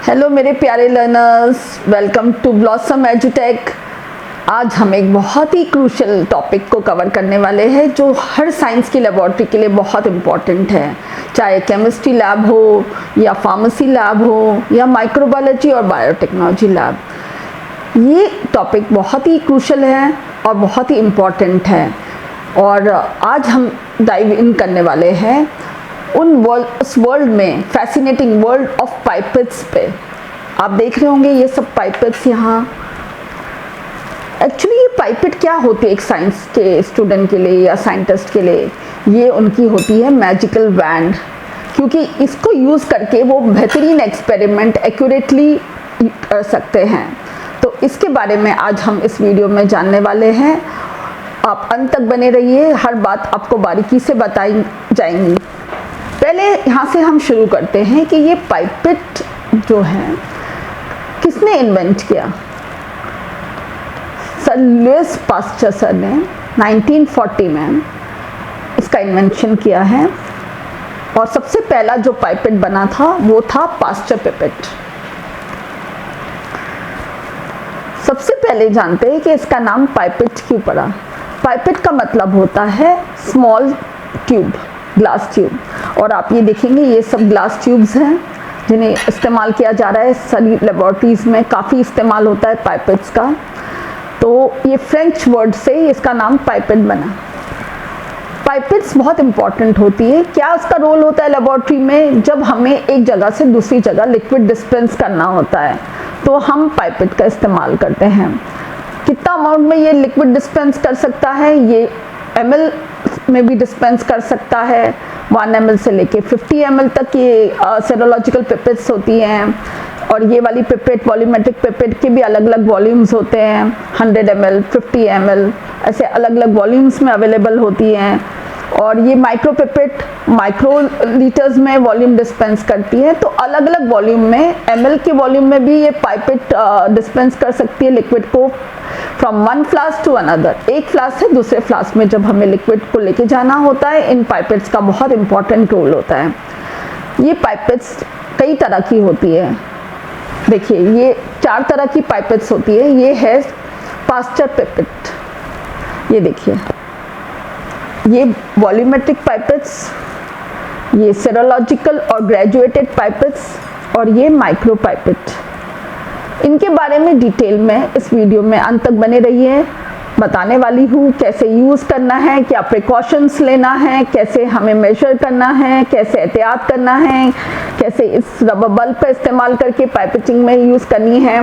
Hello मेरे प्यारे learners, welcome to blossom एजुटेक। आज हम एक बहुत ही क्रूशियल टॉपिक को कवर करने वाले हैं जो हर साइंस की लेबॉरेटरी के लिए बहुत इम्पॉर्टेंट है, चाहे केमिस्ट्री लैब हो या फार्मेसी लैब हो या माइक्रोबायोलॉजी और बायोटेक्नोलॉजी लैब। ये टॉपिक बहुत ही क्रूशियल है और बहुत ही इम्पॉर्टेंट है और आज हम डाइव इन करने वाले हैं उस वर्ल्ड में, फैसिनेटिंग वर्ल्ड ऑफ पाइपेट्स पे। आप देख रहे होंगे ये सब पाइपेट्स यहाँ। एक्चुअली ये पाइपेट क्या होती है एक साइंस के स्टूडेंट के लिए या साइंटिस्ट के लिए? ये उनकी होती है मैजिकल वैंड, क्योंकि इसको यूज़ करके वो बेहतरीन एक्सपेरिमेंट एक्यूरेटली कर सकते हैं। तो इसके बारे में आज हम इस वीडियो में जानने वाले हैं। आप अंत तक बने रहिए, हर बात आपको बारीकी से बताई जाएंगी। पहले यहाँ से हम शुरू करते हैं कि ये पाइपेट जो है किसने इन्वेंट किया। सर लुइस पास्चर सर ने 1940 में इसका इन्वेंशन किया है और सबसे पहला जो पाइपेट बना था वो था पास्चर पिपेट। सबसे पहले जानते हैं कि इसका नाम पाइपेट क्यों पड़ा। पाइपेट का मतलब होता है स्मॉल ट्यूब, ग्लास ट्यूब। और आप ये देखेंगे ये सब ग्लास ट्यूब्स हैं जिन्हें इस्तेमाल किया जा रहा है सभी लेबॉरेटरीज में, काफ़ी इस्तेमाल होता है पाइपेट्स का। तो ये फ्रेंच वर्ड से इसका नाम पाइपेट बना। पाइपेट्स बहुत इंपॉर्टेंट होती है। क्या उसका रोल होता है लेबॉरेटरी में? जब हमें एक जगह से दूसरी जगह लिक्विड डिस्पेंस करना होता है तो हम पाइपेट का इस्तेमाल करते हैं। कितना अमाउंट में ये लिक्विड डिस्पेंस कर सकता है? ये ml में भी डिस्पेंस कर सकता है, 1 ml से लेके 50 ml तक ये सेरोलॉजिकल पिपेट्स होती हैं। और ये वाली पिपेट, वॉल्यूमेट्रिक पिपेट के भी अलग अलग वॉल्यूम्स होते हैं, 100 ml, 50 ml, ऐसे अलग अलग वॉल्यूम्स में अवेलेबल होती हैं। और ये माइक्रो पिपेट माइक्रो लीटर्स में वॉल्यूम डिस्पेंस करती है। तो अलग अलग वॉल्यूम में, ml के वॉल्यूम में भी ये पाइपेट डिस्पेंस कर सकती है लिक्विड को from one flask to another, एक फ्लास्क से दूसरे फ्लास्क में जब हमें लिक्विड को लेके जाना होता है। इन पाइपेट्स का बहुत इंपॉर्टेंट रोल होता है। ये पाइपेट्स कई तरह की होती है। देखिए ये 4 तरह की पाइपेट्स होती है। ये है पास्चर पिपेट, ये देखिए, ये वॉल्यूमेट्रिक पाइपेट्स, ये सेरोलॉजिकल और ग्रेजुएटेड पाइपेट्स और ये माइक्रो पाइपेट। इनके बारे में डिटेल में इस वीडियो में अंत तक बने रहिए। बताने वाली हूँ कैसे यूज़ करना है, क्या प्रिकॉशंस लेना है, कैसे हमें मेजर करना है, कैसे एहतियात करना है, कैसे इस रबर बल्ब का इस्तेमाल करके पाइपेटिंग में यूज़ करनी है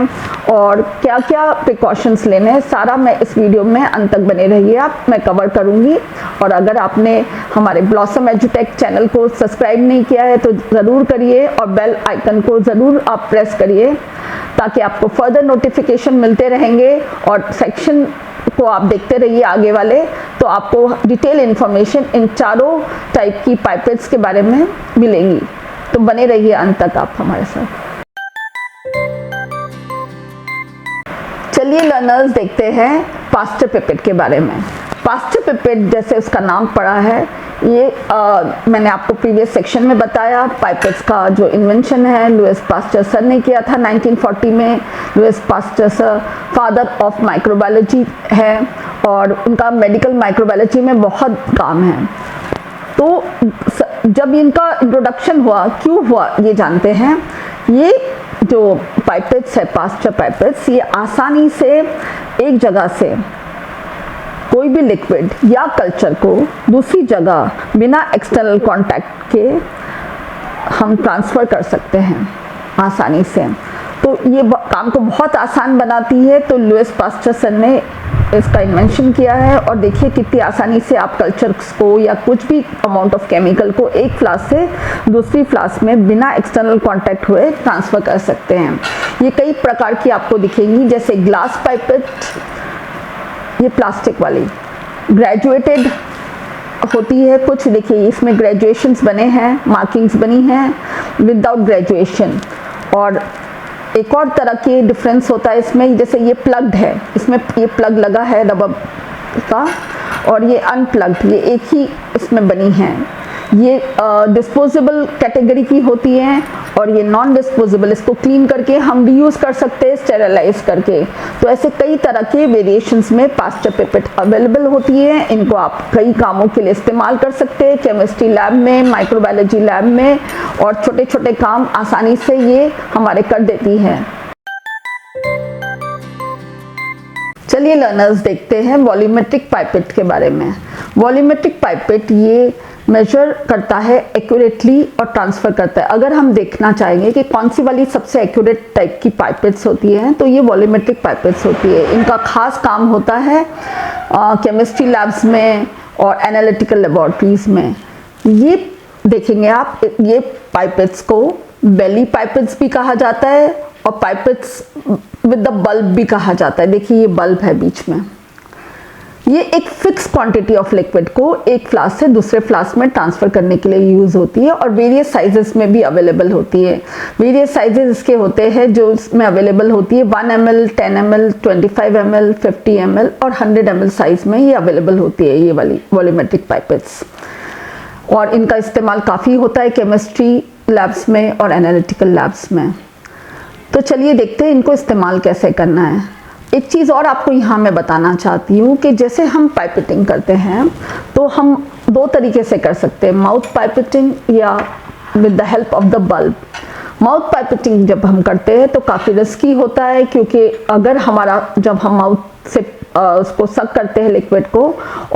और क्या क्या प्रिकॉशंस लेने हैं। सारा मैं इस वीडियो में अंत तक बने रहिए, आप मैं कवर करूँगी। और अगर आपने हमारे ब्लॉसम एजुटेक चैनल को सब्सक्राइब नहीं किया है तो ज़रूर करिए और बेल आइकन को ज़रूर आप प्रेस करिए ताकि आपको फर्दर नोटिफिकेशन मिलते रहेंगे और सेक्शन को आप देखते रहिए आगे वाले, तो आपको डिटेल इन्फॉर्मेशन इन चारों टाइप की पाइपेट्स के बारे में मिलेंगी। तो बने रहिए अंत तक आप हमारे साथ। चलिए लर्नर्स देखते हैं पास्चर पिपेट के बारे में। पास्चर पिपेट जैसे उसका नाम पड़ा है, ये मैंने आपको प्रीवियस सेक्शन में बताया। पाइपेट्स का जो इन्वेंशन है लुइस पास्चर सर ने किया था 1940 में। Louis Pasteur sir father of microbiology है और उनका मेडिकल माइक्रोबायोलॉजी में बहुत काम है। तो जब इनका इंट्रोडक्शन हुआ, क्यों हुआ ये जानते हैं। ये जो पाइपेट्स है पास्चर पाइपेट्स, ये आसानी से एक जगह से कोई भी लिक्विड या कल्चर को दूसरी जगह बिना एक्सटर्नल कांटेक्ट के हम ट्रांसफ़र कर सकते हैं आसानी से। तो ये काम को बहुत आसान बनाती है। तो लुइस पास्चर सर ने इसका इन्वेंशन किया है और देखिए कितनी आसानी से आप कल्चर्स को या कुछ भी अमाउंट ऑफ केमिकल को एक फ्लास्क से दूसरी फ्लास्क में बिना एक्सटर्नल कांटेक्ट हुए ट्रांसफ़र कर सकते हैं। ये कई प्रकार की आपको दिखेंगी, जैसे ग्लास पाइपेट, ये प्लास्टिक वाली ग्रेजुएटेड होती है कुछ। देखिए इसमें ग्रेजुएशंस बने हैं, मार्किंग्स बनी हैं, विदाउट ग्रेजुएशन। और एक और तरह की डिफरेंस होता है इसमें, जैसे ये प्लग्ड है, इसमें ये प्लग लगा है रबर का, और ये अनप्लग्ड, ये एक ही इसमें बनी है। ये डिस्पोजेबल कैटेगरी की होती हैं और ये नॉन डिस्पोजेबल, इसको क्लीन करके हम रीयूज कर सकते हैं स्टेरिलाइज करके। तो ऐसे कई तरह के वेरिएशंस में पास्चर पिपेट अवेलेबल होती है। इनको आप कई कामों के लिए इस्तेमाल कर सकते हैं, केमिस्ट्री लैब में, माइक्रोबायोलॉजी लैब में, और छोटे छोटे काम आसानी से ये हमारे कर देती है। चलिए लर्नर्स देखते हैं वॉल्यूमेट्रिक पाइपेट के बारे में। वॉल्यूमेट्रिक पाइपेट ये मेजर करता है एक्यूरेटली और ट्रांसफ़र करता है। अगर हम देखना चाहेंगे कि कौन सी वाली सबसे एक्यूरेट टाइप की पाइपेट्स होती हैं तो ये वॉल्यूमेट्रिक पाइपेट्स होती है। इनका खास काम होता है केमिस्ट्री लैब्स में और एनालिटिकल लेबॉर्ट्रीज़ में। ये देखेंगे आप, ये पाइपेट्स को बेली पाइपेट्स भी कहा जाता है और पाइपेट्स विद द बल्ब भी कहा जाता है। देखिए ये बल्ब है बीच में। ये एक फिक्स क्वांटिटी ऑफ लिक्विड को एक फ्लास्क से दूसरे फ्लास्क में ट्रांसफ़र करने के लिए यूज़ होती है और वेरियस साइजेस में भी अवेलेबल होती है। वेरियस साइजेस इसके होते हैं जो इसमें अवेलेबल होती है 1 ml, 10 ml, 25 ml, 50 ml और 100 ml साइज में ये अवेलेबल होती है ये वाली वॉल्यूमेट्रिक पाइपेट्स। और इनका इस्तेमाल काफ़ी होता है केमिस्ट्री लैब्स में और एनालिटिकल लैब्स में। तो चलिए देखते हैं इनको इस्तेमाल कैसे करना है। एक चीज़ और आपको यहाँ मैं बताना चाहती हूँ कि जैसे हम पाइपेटिंग करते हैं तो हम दो तरीके से कर सकते हैं, माउथ पाइपेटिंग या with the help of the bulb. Mouth pipetting जब हम करते हैं तो काफ़ी रिस्की होता है, क्योंकि अगर हमारा जब हम माउथ से उसको सक करते हैं लिक्विड को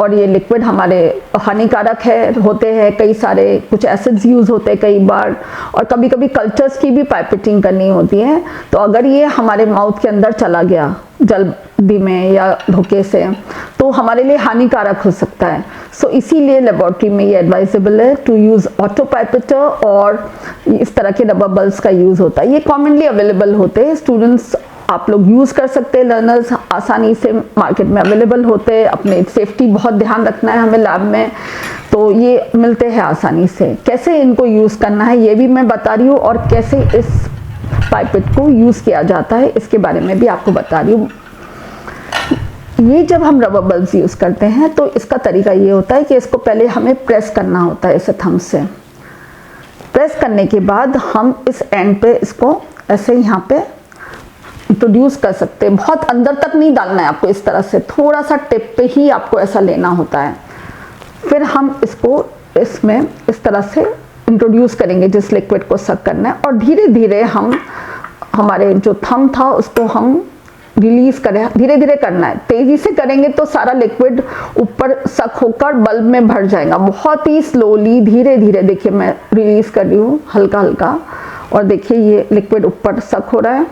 और ये लिक्विड हमारे हानिकारक होते हैं, कई सारे कुछ एसिड्स यूज़ होते हैं कई बार, और कभी कभी कल्चर्स की भी पाइपेटिंग करनी होती है। तो अगर ये हमारे माउथ के अंदर चला गया जल्दी में या धोखे से तो हमारे लिए हानिकारक हो सकता है। सो इसीलिए लेबोरेटरी में ये एडवाइजेबल है टू यूज़ ऑटो पाइपेटर और इस तरह के रबर बल्ब्स का यूज़ होता है। ये कॉमनली अवेलेबल होते हैं, स्टूडेंट्स आप लोग यूज़ कर सकते हैं, लर्नर्स आसानी से मार्केट में अवेलेबल होते हैं। अपने सेफ्टी बहुत ध्यान रखना है हमें लैब में, तो ये मिलते हैं आसानी से। कैसे इनको यूज़ करना है ये भी मैं बता रही हूँ और कैसे इस पाइपेट को यूज़ किया जाता है इसके बारे में भी आपको बता रही हूँ। ये जब हम रबर बल्ब्स यूज़ करते हैं तो इसका तरीका ये होता है कि इसको पहले हमें प्रेस करना होता है ऐसे थंब से। प्रेस करने के बाद हम इस एंड पे इसको ऐसे यहाँ पे इंट्रोड्यूस कर सकते हैं। बहुत अंदर तक नहीं डालना है आपको, इस तरह से थोड़ा सा टिप पे ही आपको ऐसा लेना होता है। फिर हम इसको इसमें इस तरह से इंट्रोड्यूस करेंगे जिस लिक्विड को सक करना है, और धीरे धीरे हम हमारे जो थंब था उसको हम रिलीज करें। धीरे धीरे करना है, तेजी से करेंगे तो सारा लिक्विड ऊपर सक होकर बल्ब में भर जाएगा। बहुत ही स्लोली धीरे धीरे देखिए मैं रिलीज कर रही हूँ हल्का हल्का, और देखिए ये लिक्विड ऊपर सक हो रहा है।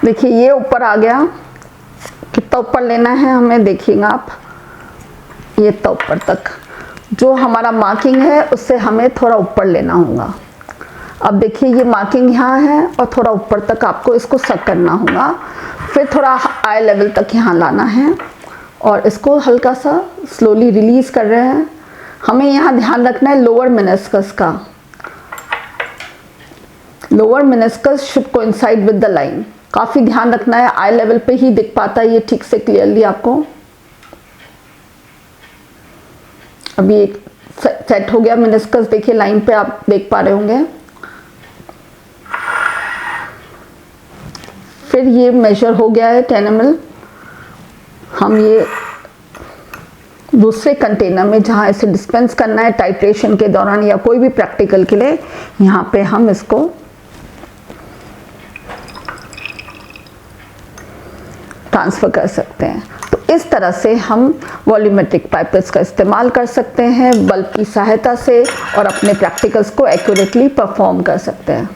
देखिए ये ऊपर आ गया। कितना ऊपर लेना है हमें देखिएगा आप, ये तो ऊपर तक जो हमारा मार्किंग है उससे हमें थोड़ा ऊपर लेना होगा। अब देखिए ये मार्किंग यहाँ है और थोड़ा ऊपर तक आपको इसको सक करना होगा। फिर थोड़ा आई लेवल तक यहाँ लाना है और इसको हल्का सा स्लोली रिलीज कर रहे हैं। हमें यहाँ ध्यान रखना है लोअर मेनिस्कस का। Lower meniscus should coincide with the line. काफ़ी ध्यान रखना है, आई लेवल पे ही दिख पाता है ये ठीक से क्लियरली आपको। अभी एक सेट हो गया मेनिस्कस, देखिए लाइन पे आप देख पा रहे होंगे। फिर ये मेजर हो गया है 10 ml। हम ये दूसरे कंटेनर में जहाँ इसे डिस्पेंस करना है टाइट्रेशन के दौरान या कोई भी प्रैक्टिकल के लिए, यहाँ पे हम इसको ट्रांसफ़र कर सकते हैं। तो इस तरह से हम वॉल्यूमेट्रिक पाइपेट्स का इस्तेमाल कर सकते हैं बल्ब की सहायता से और अपने प्रैक्टिकल्स को एक्यूरेटली परफॉर्म कर सकते हैं।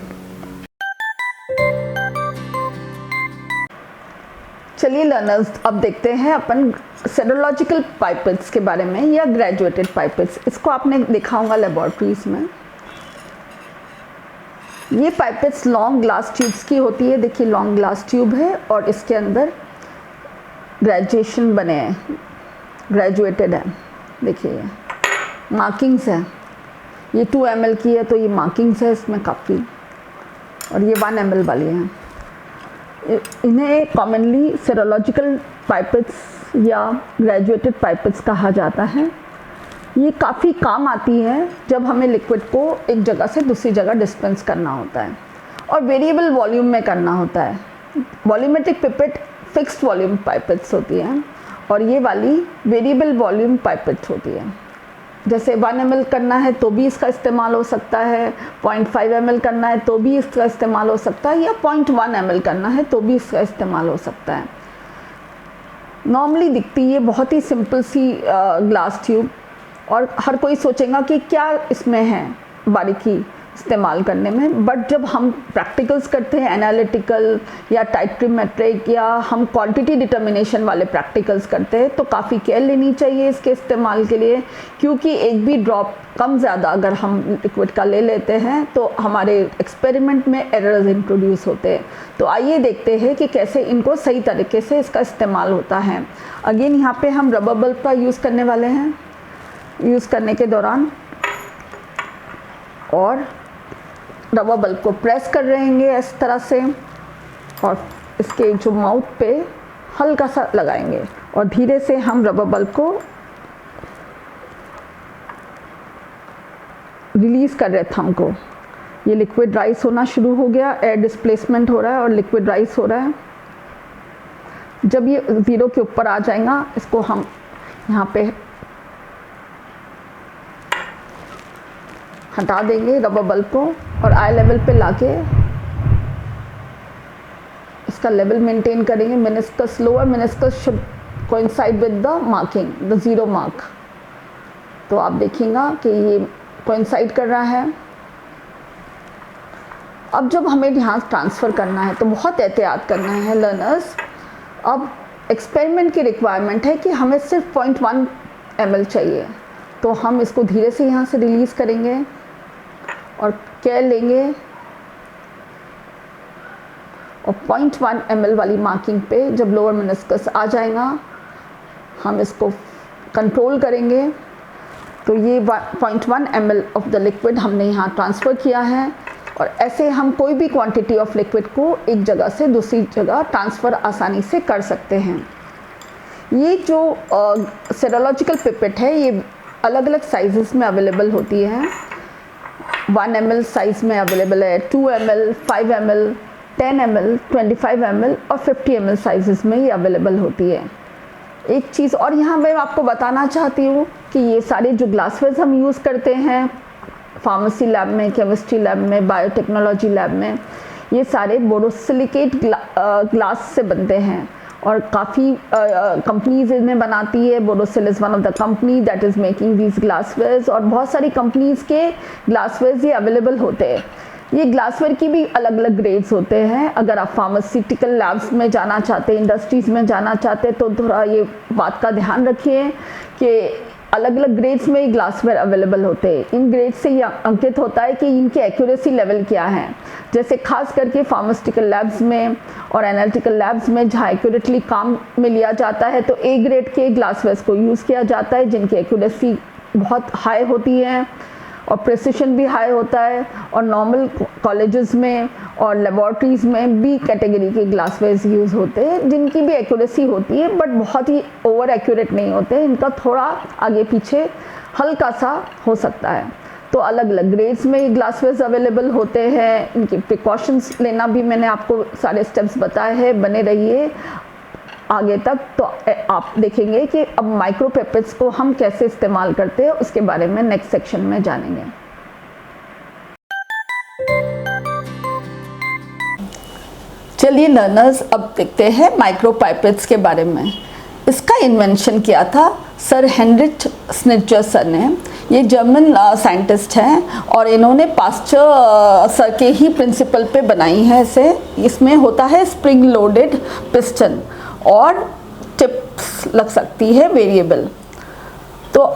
चलिए लर्नर्स अब देखते हैं अपन सेरोलॉजिकल पाइपेट्स के बारे में या ग्रेजुएटेड पाइपेट्स। इसको आपने देखा होगा लेबोरेटरीज में। ये पाइपेट्स लॉन्ग ग्लास ट्यूब्स की होती है। देखिए लॉन्ग ग्लास ट्यूब है और इसके अंदर ग्रेजुएशन बने हैं, ग्रेजुएटेड है। देखिए ये मार्किंग्स है, ये 2 ml की है तो ये मार्किंग्स है इसमें काफ़ी, और ये 1 ml वाली हैं। इन्हें कॉमनली सेरोलॉजिकल पाइपेट्स या ग्रेजुएटेड पाइपेट्स कहा जाता है। ये काफ़ी काम आती है जब हमें लिक्विड को एक जगह से दूसरी जगह डिस्पेंस करना होता है और वेरिएबल वॉल्यूम में करना होता है। Volumetric pipette fixed volume pipettes होती हैं और ये वाली वेरिएबल वॉल्यूम पाइपेट होती है। जैसे 1 ml करना है तो भी इसका इस्तेमाल हो सकता है, 0.5 ml करना है तो भी इसका इस्तेमाल हो सकता है, या 0.1 ml करना है तो भी इसका इस्तेमाल हो सकता है। नॉर्मली दिखती है बहुत ही सिंपल सी ग्लास ट्यूब और हर कोई सोचेगा कि क्या इसमें है बारीकी इस्तेमाल करने में, बट जब हम प्रैक्टिकल्स करते हैं एनालिटिकल या टाइट्रीमेट्रिक या हम क्वांटिटी डिटर्मिनेशन वाले प्रैक्टिकल्स करते हैं तो काफ़ी केयर लेनी चाहिए इसके इस्तेमाल के लिए, क्योंकि एक भी ड्रॉप कम ज़्यादा अगर हम लिक्विड का ले लेते हैं तो हमारे एक्सपेरिमेंट में एरर्स इंट्रोड्यूस होते हैं। तो आइए देखते हैं कि कैसे इनको सही तरीके से इसका इस्तेमाल होता है। अगेन यहाँ पे हम रबर बल्ब का यूज़ करने वाले हैं। यूज़ करने के दौरान और रबर बल्ब को प्रेस कर रहेंगे इस तरह से और इसके जो माउथ पे हल्का सा लगाएंगे और धीरे से हम रबर बल्ब को रिलीज़ कर रहे थंब को। ये लिक्विड राइस होना शुरू हो गया, एयर डिस्प्लेसमेंट हो रहा है और लिक्विड राइस हो रहा है। जब ये 0 के ऊपर आ जाएगा इसको हम यहाँ पे हटा देंगे रबर बल्ब को और आई लेवल पे लाके इसका लेवल मेंटेन करेंगे। Meniscus lower meniscus should coincide with the marking, the 0 mark. तो आप देखेंगे कि ये कोइंसाइड कर रहा है। अब जब हमें यहाँ ट्रांसफ़र करना है तो बहुत एहतियात करना है लर्नर्स। अब एक्सपेरिमेंट की रिक्वायरमेंट है कि हमें सिर्फ 0.1 ml चाहिए, तो हम इसको धीरे से यहाँ से रिलीज़ करेंगे और केयर लेंगे और 0.1 ml वाली मार्किंग पे जब लोअर मेनिस्कस आ जाएगा हम इसको कंट्रोल करेंगे। तो ये 0.1 ml ऑफ द लिक्विड हमने यहाँ ट्रांसफ़र किया है और ऐसे हम कोई भी क्वांटिटी ऑफ लिक्विड को एक जगह से दूसरी जगह ट्रांसफ़र आसानी से कर सकते हैं। ये जो सेरोलॉजिकल पिपेट है ये अलग अलग साइज़ में अवेलेबल होती है। 1 ml साइज़ में अवेलेबल है, 2 ml, 5 ml, 10 ml, 25 ml और 50 ml साइज़ में ये अवेलेबल होती है। एक चीज़ और यहाँ मैं आपको बताना चाहती हूँ कि ये सारे जो ग्लासवेयर्स हम यूज़ करते हैं फार्मेसी लैब में, केमिस्ट्री लैब में, बायोटेक्नोलॉजी लैब में, ये सारे बोरोसिलिकेट ग्लास से बनते हैं और काफ़ी कंपनीज इन्हें बनाती है। Borosil is one of the company that is making these glasswares और बहुत सारी कंपनीज़ के ग्लासवेयर्स ये अवेलेबल होते हैं। ये ग्लासवेयर की भी अलग अलग ग्रेड्स होते हैं। अगर आप फार्मास्यूटिकल लैब्स में जाना चाहते हैं, इंडस्ट्रीज़ में जाना चाहते हैं तो थोड़ा ये बात का ध्यान रखिए कि अलग अलग ग्रेड्स में ये ग्लासवेयर अवेलेबल होते हैं। इन ग्रेड से ये अंकित होता है कि इनकी एक्यूरेसी लेवल क्या है। जैसे खास करके फार्मास्यूटिकल लैब्स में और एनालिटिकल लैब्स में जहाँ एक्यूरेटली काम में लिया जाता है तो ए ग्रेड के ग्लासवेयर्स को यूज़ किया जाता है जिनकी एक्यूरेसी बहुत हाई होती है और प्रिसिशन भी हाई होता है। और नॉर्मल कॉलेजेस में और लेबॉर्ट्रीज़ में बी कैटेगरी के ग्लासवेयर्स यूज़ होते हैं जिनकी भी एक्यूरेसी होती है बट बहुत ही ओवर एक्यूरेट नहीं होते, इनका थोड़ा आगे पीछे हल्का सा हो सकता है। तो अलग अलग ग्रेड्स में ये ग्लासवेयर्स अवेलेबल होते हैं। इनकी प्रिकॉशंस लेना भी मैंने आपको सारे स्टेप्स बताए हैं। बने रहिए आगे तक तो आप देखेंगे कि अब माइक्रो पिपेट्स को हम कैसे इस्तेमाल करते हैं उसके बारे में नेक्स्ट सेक्शन में जानेंगे। चलिए लर्नर्स अब देखते हैं माइक्रो पाइपेट्स के बारे में। इसका इन्वेंशन किया था सर हेनरिच स्निटजर सर ने। ये जर्मन साइंटिस्ट हैं और इन्होंने पास्चर सर के ही प्रिंसिपल पे बनाई है इसे। इसमें होता है स्प्रिंग लोडेड पिस्टन और टिप्स लग सकती है वेरिएबल। तो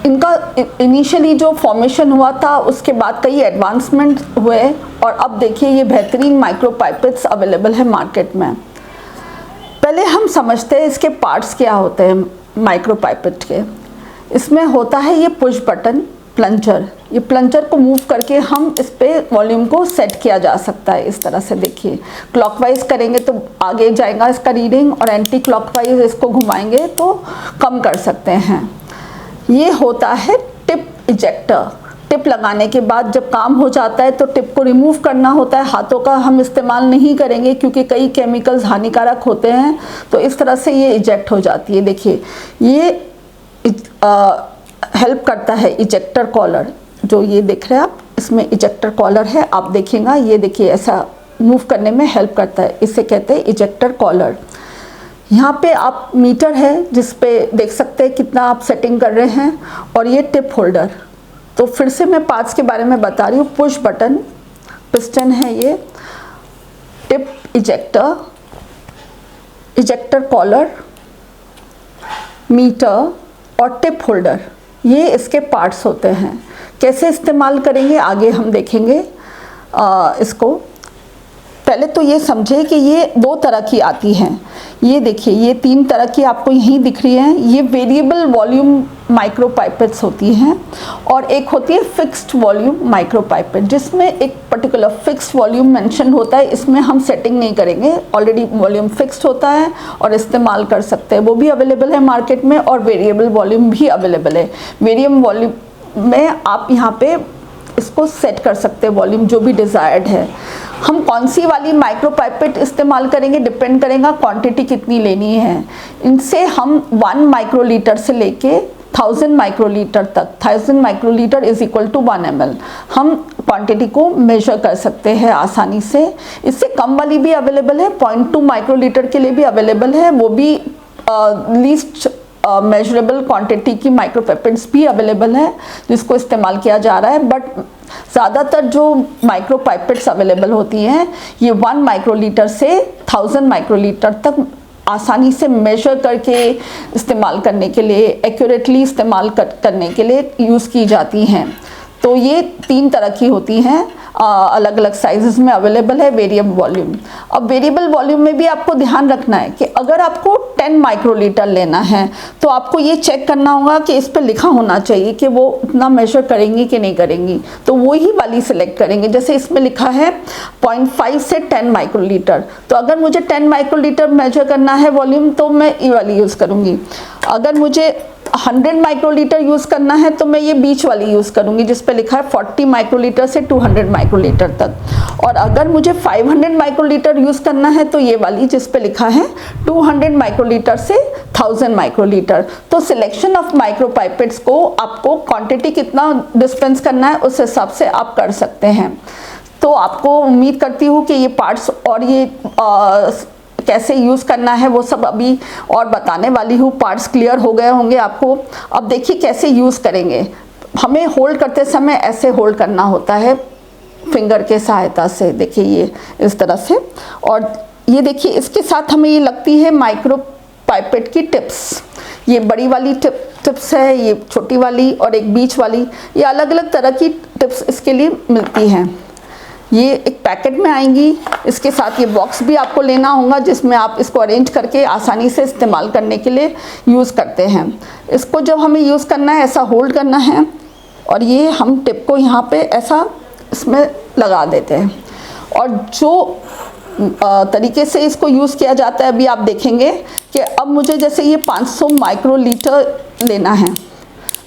इनका इनिशियली जो फॉर्मेशन हुआ था उसके बाद कई एडवांसमेंट हुए और अब देखिए ये बेहतरीन माइक्रो पाइपेट्स अवेलेबल है मार्केट में। पहले हम समझते हैं इसके पार्ट्स क्या होते हैं माइक्रो पाइपेट के। इसमें होता है ये पुश बटन प्लंजर। ये प्लंजर को मूव करके हम इस पे वॉल्यूम को सेट किया जा सकता है। इस तरह से देखिए क्लॉकवाइज करेंगे तो आगे जाएगा इसका रीडिंग और एंटी क्लॉकवाइज इसको घुमाएंगे तो कम कर सकते हैं। ये होता है टिप इजेक्टर। टिप लगाने के बाद जब काम हो जाता है तो टिप को रिमूव करना होता है। हाथों का हम इस्तेमाल नहीं करेंगे क्योंकि कई केमिकल्स हानिकारक होते हैं, तो इस तरह से ये इजेक्ट हो जाती है। देखिए ये हेल्प करता है इजेक्टर कॉलर, जो ये देख रहे हैं आप, इसमें इजेक्टर कॉलर है, आप देखेंगे ये देखिए ऐसा मूव करने में हेल्प करता है, इसे कहते हैं इजेक्टर कॉलर। यहाँ पे आप मीटर है जिस पे देख सकते हैं कितना आप सेटिंग कर रहे हैं, और ये टिप होल्डर। तो फिर से मैं पार्ट्स के बारे में बता रही हूँ। पुश बटन, पिस्टन है ये, tip ejector, ejector collar, meter और टिप होल्डर, ये इसके पार्ट्स होते हैं। कैसे इस्तेमाल करेंगे आगे हम देखेंगे इसको। पहले तो ये समझे कि ये दो तरह की आती हैं। ये देखिए ये 3 तरह की आपको यहीं दिख रही हैं। ये वेरिएबल वॉल्यूम माइक्रो पाइपेट्स होती हैं, और एक होती है फिक्स्ड वॉल्यूम माइक्रो पाइपेट, जिसमें एक पर्टिकुलर फिक्स्ड वॉल्यूम मेंशन होता है। इसमें हम सेटिंग नहीं करेंगे, ऑलरेडी वॉल्यूम फिक्स्ड होता है और इस्तेमाल कर सकते हैं। वो भी अवेलेबल है मार्केट में, और वेरिएबल वॉल्यूम भी अवेलेबल है। वेरिएबल वॉल्यूम में आप यहाँ पे इसको सेट कर सकते हैं वॉल्यूम जो भी डिज़ायर्ड है। हम कौन सी वाली माइक्रो पाइपेट इस्तेमाल करेंगे डिपेंड करेगा क्वांटिटी कितनी लेनी है। इनसे हम 1 माइक्रोलीटर से लेके 1000 माइक्रोलीटर तक, 1000 microlitre is equal to 1 ml, हम क्वांटिटी को मेजर कर सकते हैं आसानी से। इससे कम वाली भी अवेलेबल है, 0.2 माइक्रोलीटर के लिए भी अवेलेबल है, वो भी लीस्ट मेजरेबल क्वांटिटी की माइक्रोपाइपेट्स भी अवेलेबल है जिसको इस्तेमाल किया जा रहा है। बट ज़्यादातर जो माइक्रोपाइपेट्स अवेलेबल होती हैं ये 1 माइक्रोलीटर से 1000 माइक्रोलीटर तक आसानी से मेजर करके इस्तेमाल करने के लिए, एक्यूरेटली इस्तेमाल करने के लिए यूज़ की जाती हैं। तो ये 3 तरह की होती हैं, अलग अलग साइजेस में अवेलेबल है वेरिएबल वॉल्यूम। अब वेरिएबल वॉल्यूम में भी आपको ध्यान रखना है कि अगर आपको 10 माइक्रोलीटर लेना है तो आपको ये चेक करना होगा कि इस पर लिखा होना चाहिए कि वो उतना मेजर करेंगी कि नहीं करेंगी, तो वही वाली सिलेक्ट करेंगे। जैसे इसमें लिखा है 0.5 से 10 माइक्रोलीटर, तो अगर मुझे 10 माइक्रोलीटर मेजर करना है वॉल्यूम तो मैं ये वाली यूज़ करूँगी। अगर मुझे 100 माइक्रोलीटर यूज़ करना है तो मैं ये बीच वाली यूज़ करूँगी जिस पे लिखा है 40 माइक्रोलीटर से 200 माइक्रोलीटर तक। और अगर मुझे 500 माइक्रोलीटर यूज़ करना है तो ये वाली जिस पे लिखा है 200 माइक्रोलीटर से 1000 माइक्रोलीटर। तो सिलेक्शन ऑफ माइक्रोपाइपेट्स को आपको क्वांटिटी कितना डिस्पेंस करना है उस हिसाब से आप कर सकते हैं। तो आपको उम्मीद करती हूँ कि ये पार्ट्स और ये कैसे यूज़ करना है वो सब अभी और बताने वाली हूँ। पार्ट्स क्लियर हो गए होंगे आपको। अब देखिए कैसे यूज़ करेंगे। हमें होल्ड करते समय ऐसे होल्ड करना होता है फिंगर के सहायता से, देखिए ये इस तरह से। और ये देखिए इसके साथ हमें ये लगती है माइक्रो पाइपेट की टिप्स। ये बड़ी वाली टिप्स है, ये छोटी वाली और एक बीच वाली, ये अलग अलग तरह की टिप्स इसके लिए मिलती हैं। ये एक पैकेट में आएंगी, इसके साथ ये बॉक्स भी आपको लेना होगा जिसमें आप इसको अरेंज करके आसानी से इस्तेमाल करने के लिए यूज़ करते हैं। इसको जब हमें यूज़ करना है ऐसा होल्ड करना है और ये हम टिप को यहाँ पे ऐसा इसमें लगा देते हैं। और जो तरीके से इसको यूज़ किया जाता है अभी आप देखेंगे कि अब मुझे जैसे ये 500 माइक्रोलीटर लेना है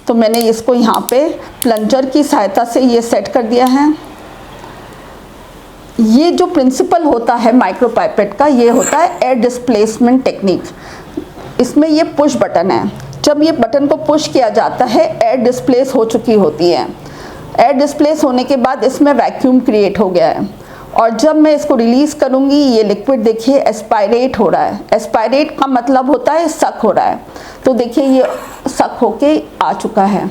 तो मैंने इसको यहाँ पे प्लंजर की सहायता से ये सेट कर दिया है। ये जो प्रिंसिपल होता है माइक्रोपाइपेट का, ये होता है एयर डिस्प्लेसमेंट टेक्निक। इसमें ये पुश बटन है, जब ये बटन को पुश किया जाता है एयर डिस्प्लेस हो चुकी होती है। एयर डिस्प्लेस होने के बाद इसमें वैक्यूम क्रिएट हो गया है और जब मैं इसको रिलीज़ करूँगी ये लिक्विड देखिए एस्पायरेट हो रहा है। एस्पायरेट का मतलब होता है सक हो रहा है। तो देखिए ये सक होके आ चुका है,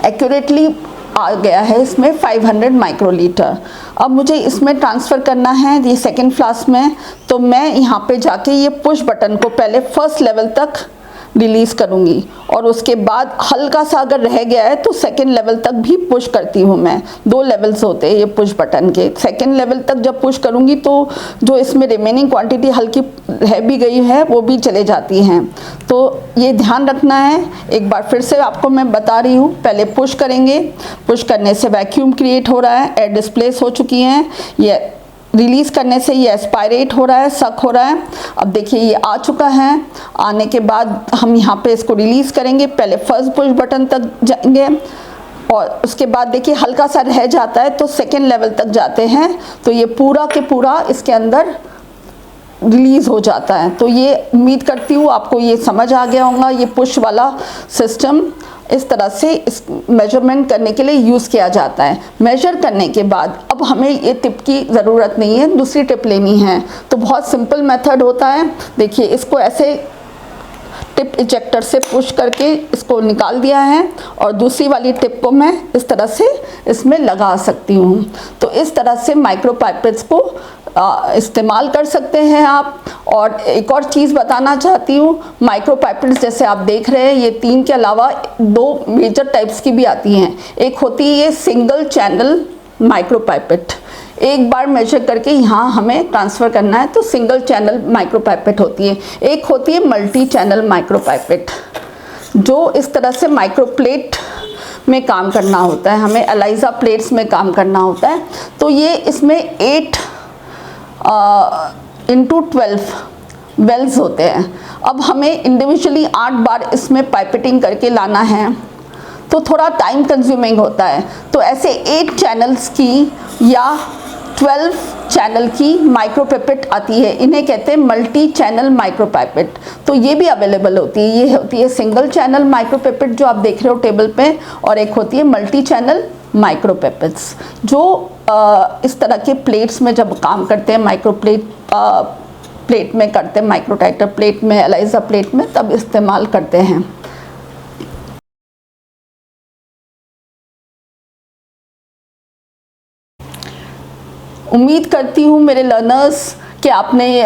एक्यूरेटली आ गया है इसमें 500 माइक्रोलीटर। अब मुझे इसमें ट्रांसफ़र करना है ये सेकेंड फ्लास्क में, तो मैं यहाँ पे जाके ये पुश बटन को पहले फर्स्ट लेवल तक रिलीज़ करूँगी और उसके बाद हल्का सा अगर रह गया है तो सेकेंड लेवल तक भी पुश करती हूँ मैं। 2 लेवल्स होते हैं ये पुश बटन के। सेकेंड लेवल तक जब पुश करूँगी तो जो इसमें रिमेनिंग क्वांटिटी हल्की रह भी गई है वो भी चले जाती हैं। तो ये ध्यान रखना है। एक बार फिर से आपको मैं बता रही हूँ, पहले पुश करेंगे, पुश करने से वैक्यूम क्रिएट हो रहा है, एयर डिस्प्लेस हो चुकी हैं, ये रिलीज़ करने से ये एस्पायरेट हो रहा है, सक हो रहा है। अब देखिए ये आ चुका है। आने के बाद हम यहाँ पे इसको रिलीज़ करेंगे। पहले फर्स्ट पुश बटन तक जाएंगे और उसके बाद देखिए हल्का सा रह जाता है तो सेकेंड लेवल तक जाते हैं, तो ये पूरा के पूरा इसके अंदर रिलीज़ हो जाता है। तो ये उम्मीद करती हूँ आपको ये समझ आ गया होगा। ये पुश वाला सिस्टम इस तरह से इस मेजरमेंट करने के लिए यूज़ किया जाता है। मेजर करने के बाद अब हमें ये टिप की ज़रूरत नहीं है, दूसरी टिप लेनी है। तो बहुत सिंपल मेथड होता है। देखिए इसको ऐसे टिप इजेक्टर से पुश करके इसको निकाल दिया है और दूसरी वाली टिप को मैं इस तरह से इसमें लगा सकती हूँ। तो इस तरह से माइक्रो पाइपेट्स को इस्तेमाल कर सकते हैं आप। और एक और चीज़ बताना चाहती हूँ, माइक्रो पाइपेट्स जैसे आप देख रहे हैं ये 3 के अलावा 2 मेजर टाइप्स की भी आती हैं। एक होती है ये सिंगल चैनल माइक्रो पाइपेट, एक बार मेजर करके यहाँ हमें ट्रांसफ़र करना है तो सिंगल चैनल माइक्रो पाइपेट होती है। एक होती है मल्टी चैनल माइक्रो पाइपेट, जो इस तरह से माइक्रो प्लेट में काम करना होता है, हमें एलाइजा प्लेट्स में काम करना होता है। तो ये इसमें 8 × 12 वेल्स होते हैं। अब हमें इंडिविजुअली 8 बार इसमें पाइपेटिंग करके लाना है तो थोड़ा टाइम कंज्यूमिंग होता है। तो ऐसे 8 चैनल्स की या 12 चैनल की माइक्रो पाइपेट आती है, इन्हें कहते हैं मल्टी चैनल माइक्रो पाइपेट। तो ये भी अवेलेबल होती है। ये होती है सिंगल चैनल माइक्रो पाइपेट जो आप देख रहे हो टेबल पे, और एक होती है मल्टी चैनल माइक्रो पाइपेट्स जो इस तरह के प्लेट्स में जब काम करते हैं, माइक्रो प्लेट में करते हैं, माइक्रो टाइटर प्लेट में, एलाइजा प्लेट में, तब इस्तेमाल करते हैं। उम्मीद करती हूँ मेरे लर्नर्स कि आपने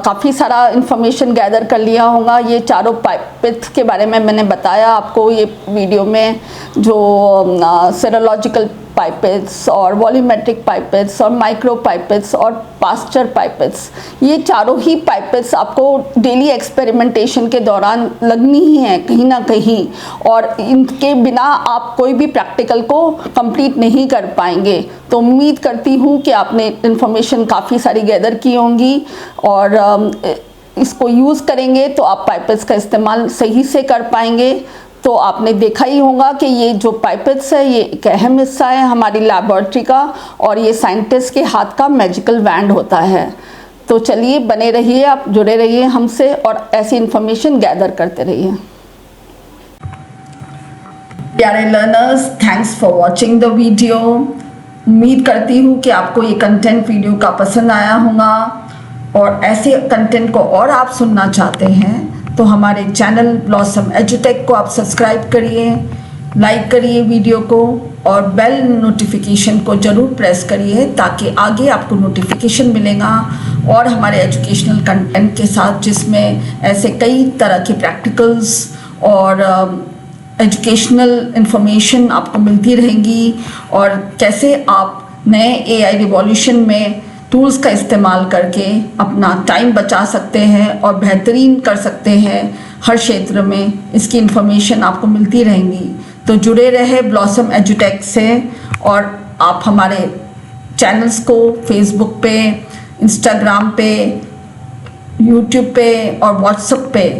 काफ़ी सारा इन्फॉर्मेशन गैदर कर लिया होगा। ये चारों पाइपेट्स के बारे में मैंने बताया आपको ये वीडियो में, जो सेरोलॉजिकल पाइपेट्स और वॉल्यूमेट्रिक पाइपेट्स और माइक्रो पाइपेट्स और पास्चर पाइपेट्स, ये चारों ही पाइपेट्स आपको डेली एक्सपेरिमेंटेशन के दौरान लगनी ही है कहीं ना कहीं, और इनके बिना आप कोई भी प्रैक्टिकल को कंप्लीट नहीं कर पाएंगे। तो उम्मीद करती हूँ कि आपने इन्फॉर्मेशन काफ़ी सारी गैदर की होंगी और इसको यूज़ करेंगे तो आप पाइपेट्स का इस्तेमाल सही से कर पाएंगे। तो आपने देखा ही होगा कि ये जो पाइपेट्स है ये एक अहम हिस्सा है हमारी लैबोरेटरी का, और ये साइंटिस्ट के हाथ का मैजिकल वैंड होता है। तो चलिए बने रहिए, आप जुड़े रहिए हमसे और ऐसी इन्फॉर्मेशन गैदर करते रहिए। प्यारे learners, thanks for watching the video. उम्मीद करती हूँ कि आपको ये कंटेंट वीडियो का पसंद आया होगा, और ऐसे कंटेंट को और आप सुनना चाहते हैं तो हमारे चैनल ब्लॉसम एजुटेक को आप सब्सक्राइब करिए, लाइक करिए वीडियो को, और बेल नोटिफिकेशन को ज़रूर प्रेस करिए ताकि आगे आपको नोटिफिकेशन मिलेगा और हमारे एजुकेशनल कंटेंट के साथ, जिसमें ऐसे कई तरह के प्रैक्टिकल्स और एजुकेशनल इन्फॉर्मेशन आपको मिलती रहेंगी, और कैसे आप नए AI रिवॉल्यूशन में टूल्स का इस्तेमाल करके अपना टाइम बचा सकते हैं और बेहतरीन कर सकते हैं हर क्षेत्र में। इसकी इन्फॉर्मेशन आपको मिलती रहेंगी। तो जुड़े रहे ब्लॉसम एजुटेक से, और आप हमारे चैनल्स को फेसबुक पे, इंस्टाग्राम पे, यूट्यूब पे और व्हाट्सएप पे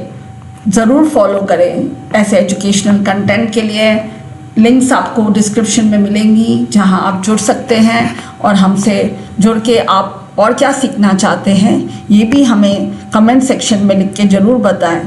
ज़रूर फॉलो करें। ऐसे एजुकेशनल कंटेंट के लिए लिंक्स आपको डिस्क्रिप्शन में मिलेंगी जहां आप जुड़ सकते हैं, और हमसे जुड़ के आप और क्या सीखना चाहते हैं ये भी हमें कमेंट सेक्शन में लिख के ज़रूर बताएं।